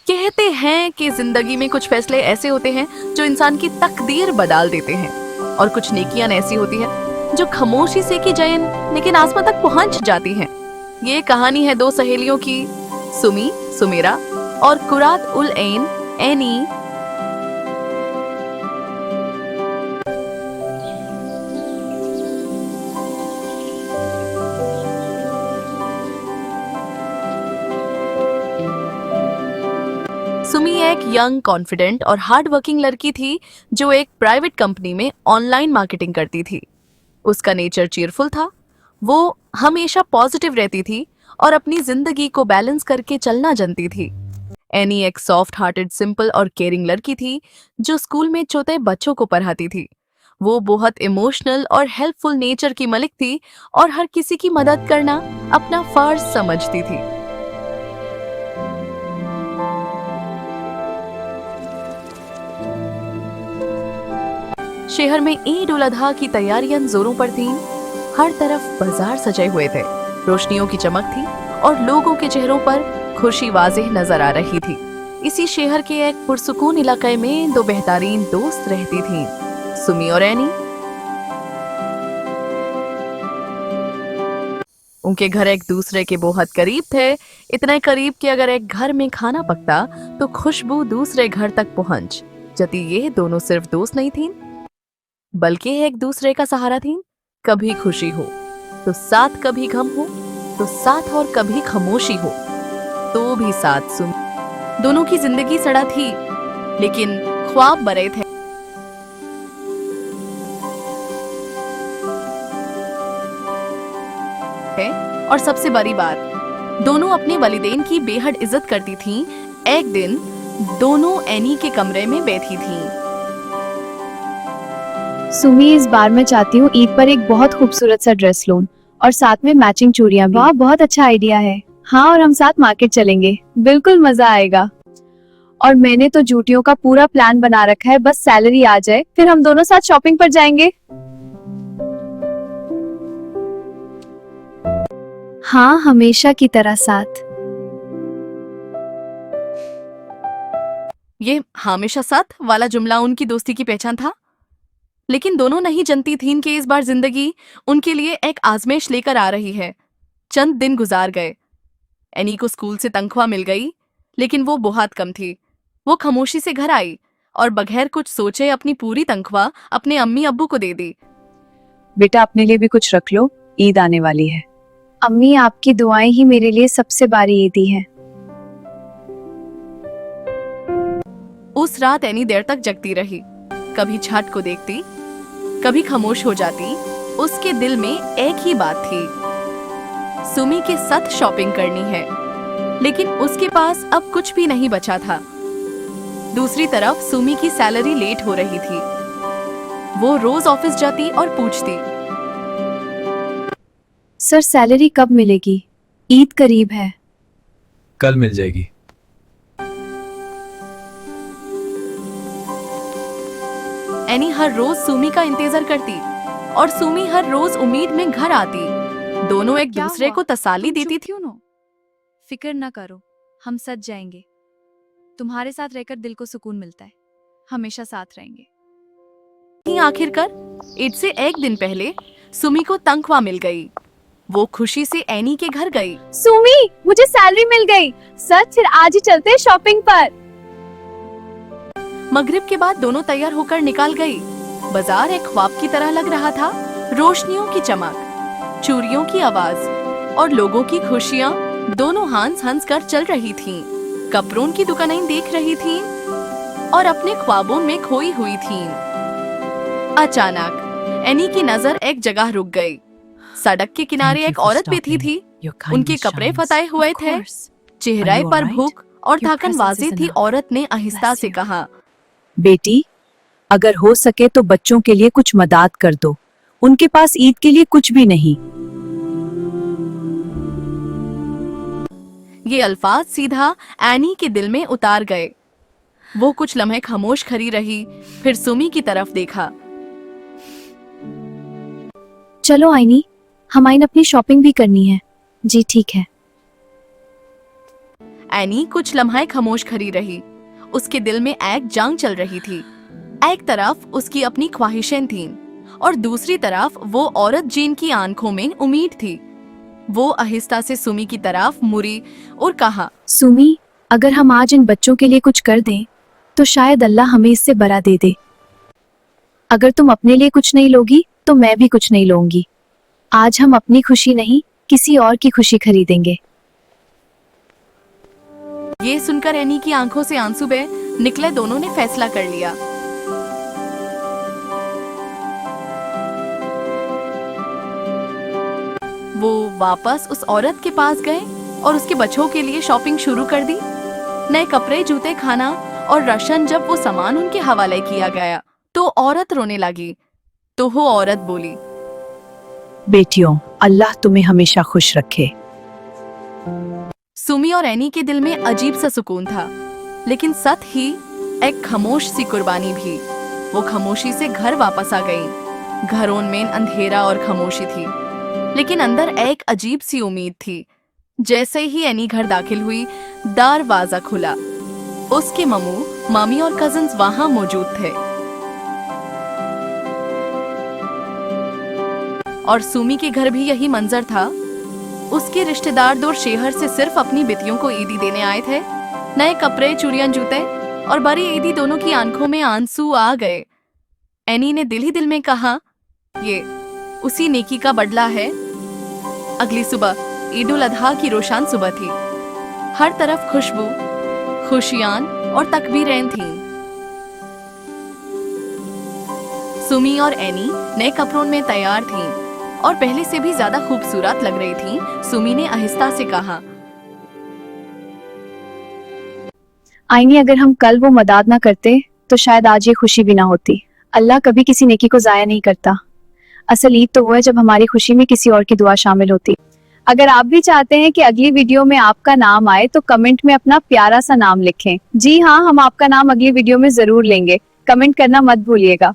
कहते हैं कि जिंदगी में कुछ फैसले ऐसे होते हैं जो इंसान की तकदीर बदल देते हैं, और कुछ नेकियां ऐसी होती हैं जो खामोशी से की जाए लेकिन आसमान तक पहुंच जाती हैं। ये कहानी है दो सहेलियों की, सुमी सुमेरा और कुरात उल ऐन एनी। सुमी एक यंग, कॉन्फिडेंट और हार्ड वर्किंग लड़की थी जो एक प्राइवेट कंपनी में ऑनलाइन मार्केटिंग करती थी। उसका नेचर चीयरफुल था, वो हमेशा पॉजिटिव रहती थी और अपनी जिंदगी को बैलेंस करके चलना जानती थी। एनी एक सॉफ्ट हार्टेड, सिंपल और केयरिंग लड़की थी जो स्कूल में छोटे बच्चों को पढ़ाती थी। वो बहुत इमोशनल और हेल्पफुल नेचर की मलिक थी और हर किसी की मदद करना अपना फर्ज समझती थी। शहर में ईद उल अजहा की तैयारियां जोरों पर थीं। हर तरफ बाजार सजे हुए थे, रोशनियों की चमक थी और लोगों के चेहरों पर खुशी वाज़ेह नजर आ रही थी। इसी शहर के एक पुरसुकून इलाके में दो बेहतरीन दोस्त रहती थीं, सुमी और एनी। उनके घर एक दूसरे के बहुत करीब थे, इतने करीब कि अगर एक घर में खाना पकता तो खुशबू दूसरे घर तक पहुंच जाती। ये दोनों सिर्फ दोस्त नहीं थीं बल्कि एक दूसरे का सहारा थीं। कभी खुशी हो तो साथ, कभी गम हो तो साथ, और कभी खामोशी हो तो भी साथ। सुन, दोनों की जिंदगी सड़ा थी लेकिन ख्वाब बड़े थे। और सबसे बड़ी बात, दोनों अपने वालिदैन की बेहद इज्जत करती थीं। एक दिन दोनों एनी के कमरे में बैठी थीं। सुमी, इस बार मैं चाहती हूँ ईद पर एक बहुत खूबसूरत सा ड्रेस लूं और साथ में मैचिंग चूड़ियां भी। वाह, बहुत अच्छा आइडिया है। हाँ, और हम साथ मार्केट चलेंगे, बिल्कुल मजा आएगा। और मैंने तो जूतियों का पूरा प्लान बना रखा है, बस सैलरी आ जाए फिर हम दोनों साथ शॉपिंग पर जाएंगे। हाँ, हमेशा की तरह साथ। ये हमेशा साथ वाला जुमला उनकी दोस्ती की पहचान था, लेकिन दोनों नहीं जानती थीं कि इस बार जिंदगी उनके लिए एक आजमाइश लेकर आ रही है। चंद दिन गुजार गए। एनी को स्कूल से तनख्वाह मिल गई, लेकिन वो बहुत कम थी। वो खामोशी से घर आई और बगैर कुछ सोचे अपनी पूरी तनख्वाह अपने अम्मी अब्बू को दे दी। बेटा, अपने लिए भी कुछ रख लो, ईद आने वाली है। अम्मी, आपकी दुआएं ही मेरे लिए सबसे बड़ी ईदी है। उस रात एनी देर तक जगती रही, कभी छत को देखती, कभी खामोश हो जाती। उसके दिल में एक ही बात थी, सुमी के साथ शॉपिंग करनी है, लेकिन उसके पास अब कुछ भी नहीं बचा था। दूसरी तरफ सुमी की सैलरी लेट हो रही थी। वो रोज ऑफिस जाती और पूछती, सर, सैलरी कब मिलेगी? ईद करीब है। कल मिल जाएगी। एनी हर रोज सुमी का इंतजार करती और सुमी हर रोज उम्मीद में घर आती। दोनों एक दूसरे को तसल्ली देती थी। फिक्र न करो, हम सच जाएंगे। तुम्हारे साथ रहकर दिल को सुकून मिलता है, हमेशा साथ रहेंगे। आखिरकार ईद से एक दिन पहले सुमी को तनख्वाह मिल गई। वो खुशी से एनी के घर गई। सुमी, मुझे सैलरी मिल गई। सच, फिर आज ही चलते हैं शॉपिंग पर। मगरिब के बाद दोनों तैयार होकर निकल गई। बाजार एक ख्वाब की तरह लग रहा था। रोशनियों की चमक, चूड़ियों की आवाज और लोगों की खुशियाँ दोनों हंस हंस कर चल रही थीं। कपड़ों की दुकानें देख रही थीं और अपने ख्वाबों में खोई हुई थीं। अचानक एनी की नजर एक जगह रुक गई। सड़क के किनारे एक औरत बैठी थी। उनके कपड़े फताए हुए थे, चेहरे पर भूख और थकन वाज़ेह थी। औरत ने आहिस्ता से कहा, बेटी, अगर हो सके तो बच्चों के लिए कुछ मदद कर दो, उनके पास ईद के लिए कुछ भी नहीं। ये अल्फाज सीधा एनी के दिल में उतार गए। वो कुछ लम्हे खामोश खड़ी रही, फिर सुमी की तरफ देखा। चलो आईनी, हमारी अपनी शॉपिंग भी करनी है। जी ठीक है। एनी कुछ लम्हे खामोश खड़ी रही। उसके दिल में एक जंग चल रही थी। एक तरफ उसकी अपनी ख्वाहिशें थीं और दूसरी तरफ वो औरत जिनकी आंखों में उम्मीद थी। वो आहिस्ता से सुमी की तरफ मुड़ी और कहा, सुमी, अगर हम आज इन बच्चों के लिए कुछ कर दें तो शायद अल्लाह हमें इससे बरा दे दे। अगर तुम अपने लिए कुछ नहीं लोगी तो मैं भी कुछ नहीं लूंगी। आज हम अपनी खुशी नहीं, किसी और की खुशी खरीदेंगे। ये सुनकर एनी की आंखों से आंसू बहे निकले। दोनों ने फैसला कर लिया। वो वापस उस औरत के पास गए और उसके बच्चों के लिए शॉपिंग शुरू कर दी। नए कपड़े, जूते, खाना और राशन जब वो सामान उनके हवाले किया गया तो औरत रोने लगी। तो वो औरत बोली, बेटियों, अल्लाह तुम्हें हमेशा खुश रखे। सुमी और एनी के दिल में अजीब सा सुकून था, लेकिन साथ ही एक खामोश सी कुर्बानी भी। वो खामोशी से घर वापस आ गई। घरों में अंधेरा और खामोशी थी, लेकिन अंदर एक अजीब सी उम्मीद थी। जैसे ही एनी घर दाखिल हुई, दरवाजा खुला। उसके मम्मू, मामी और कजिन्स वहां मौजूद थे और सुमी के घर भी यही मंजर था। उसके रिश्तेदार दूर शहर से सिर्फ अपनी बेटियों को ईदी देने आए थे। नए कपड़े, चूड़ियां, जूते और बड़ी ईदी, दोनों की आंखों में आंसू आ गए। एनी ने दिल ही दिल में कहा, ये उसी नेकी का बदला है। अगली सुबह ईद उल अजहा की रोशान सुबह थी। हर तरफ खुशबू, खुशियां और तकबीरें थीं। सुमी और एनी नए कपड़ों में तैयार थीं और पहले से भी ज्यादा खूबसूरत लग रही थीं। सुमी ने आहिस्ता से कहा, आईनी, अगर हम कल वो मदद ना करते तो शायद आज ये खुशी भी ना होती। अल्लाह कभी किसी नेकी को जाया नहीं करता। असल ईद तो वो है जब हमारी खुशी में किसी और की दुआ शामिल होती। अगर आप भी चाहते हैं कि अगली वीडियो में आपका नाम आए तो कमेंट में अपना प्यारा सा नाम लिखें। जी हाँ, हम आपका नाम अगली वीडियो में जरूर लेंगे। कमेंट करना मत भूलिएगा।